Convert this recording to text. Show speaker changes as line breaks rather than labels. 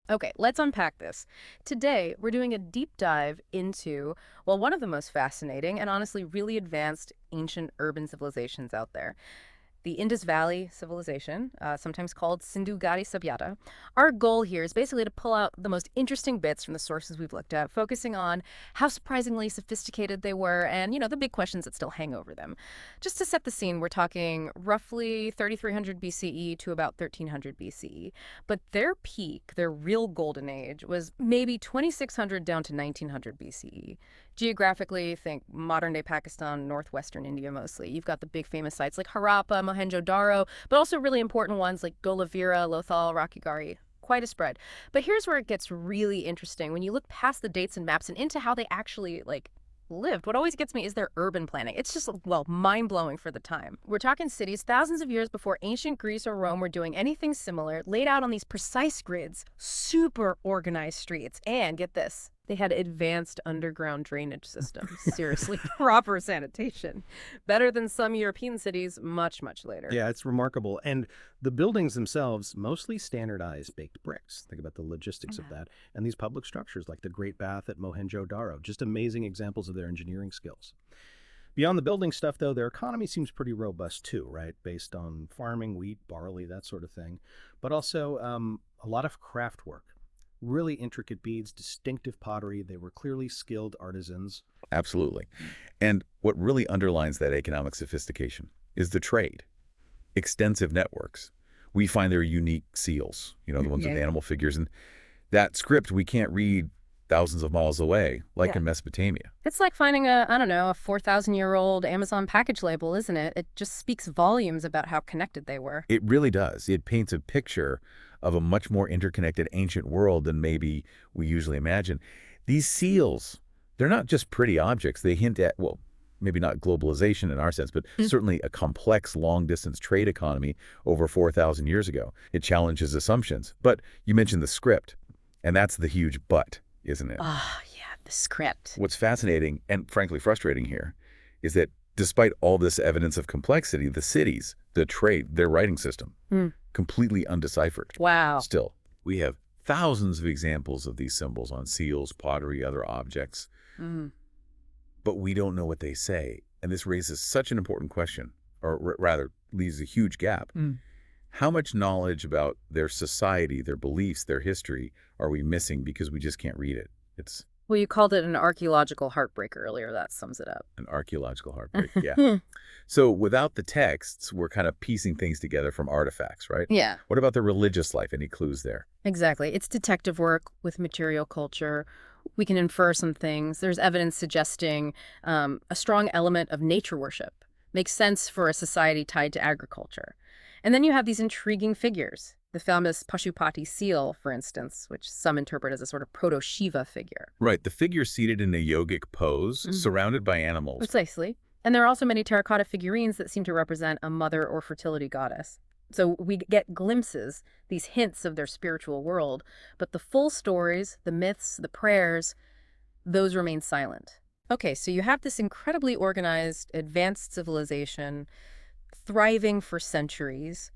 Okay, let's unpack this. Today, we're doing a deep dive into, well, one of the most fascinating and honestly really advanced ancient urban civilizations out there, the Indus Valley civilization, sometimes called Ghati Sabhyata. Our goal here is basically to pull out the most interesting bits from the sources we've looked at, focusing on how surprisingly sophisticated they were and, the big questions that still hang over them. Just to set the scene, we're talking roughly 3300 BCE to about 1300 BCE. But their peak, their real golden age, was maybe 2600 down to 1900 BCE. Geographically, think modern day Pakistan, northwestern India mostly. You've got the big famous sites like Harappa, Mohenjo-Daro, but also really important ones like Golavira, Lothal, Rakhigarhi. Quite a spread. But here's where it gets really interesting. When you look past the dates and maps and into how they actually, lived, what always gets me is their urban planning. It's just, well, mind-blowing for the time. We're talking cities thousands of years before ancient Greece or Rome were doing anything similar, laid out on these precise grids, super organized streets, and get this, they had advanced underground drainage systems. Seriously, proper sanitation. Better than some European cities much, much later.
Yeah, it's remarkable. And the buildings themselves, mostly standardized baked bricks. Think about the logistics of that. And these public structures like the Great Bath at Mohenjo-Daro, just amazing examples of their engineering skills. Beyond the building stuff, though, their economy seems pretty robust too, right? Based on farming, wheat, barley, that sort of thing. But also a lot of craft work. Really intricate beads, distinctive pottery. They were clearly skilled artisans.
Absolutely. And what really underlines that economic sophistication is the trade. Extensive networks. We find their unique seals, the ones with animal figures. And that script we can't read thousands of miles away, like in Mesopotamia.
It's like finding a 4,000-year-old Amazon package label, isn't it? It just speaks volumes about how connected they were.
It really does. It paints a picture of a much more interconnected ancient world than maybe we usually imagine. These seals, they're not just pretty objects. They hint at, well, maybe not globalization in our sense, but certainly a complex long-distance trade economy over 4,000 years ago. It challenges assumptions. But you mentioned the script, and that's the huge but, isn't it?
Ah, yeah, the script.
What's fascinating and frankly frustrating here is that despite all this evidence of complexity, the cities, the trade, their writing system, completely undeciphered.
Wow.
Still, we have thousands of examples of these symbols on seals, pottery, other objects, but we don't know what they say. And this raises such an important question, or rather leaves a huge gap. How much knowledge about their society, their beliefs, their history are we missing because we just can't read it? It's
Well, you called it an archaeological heartbreak earlier. That sums it up.
an archaeological heartbreak, yeah. So without the texts, we're kind of piecing things together from artifacts, right?
Yeah,
What about their religious life? Any clues there?
exactly. It's detective work with material culture. We can infer some things. There's evidence suggesting a strong element of nature worship. Makes sense for a society tied to agriculture. And then you have these intriguing figures. The famous Pashupati seal, for instance, which some interpret as a sort of proto-Shiva figure.
Right, the figure seated in a yogic pose, surrounded by animals.
Precisely. And there are also many terracotta figurines that seem to represent a mother or fertility goddess. So we get glimpses, these hints of their spiritual world, but the full stories, the myths, the prayers, those remain silent. Okay, so you have this incredibly organized, advanced civilization thriving for centuries.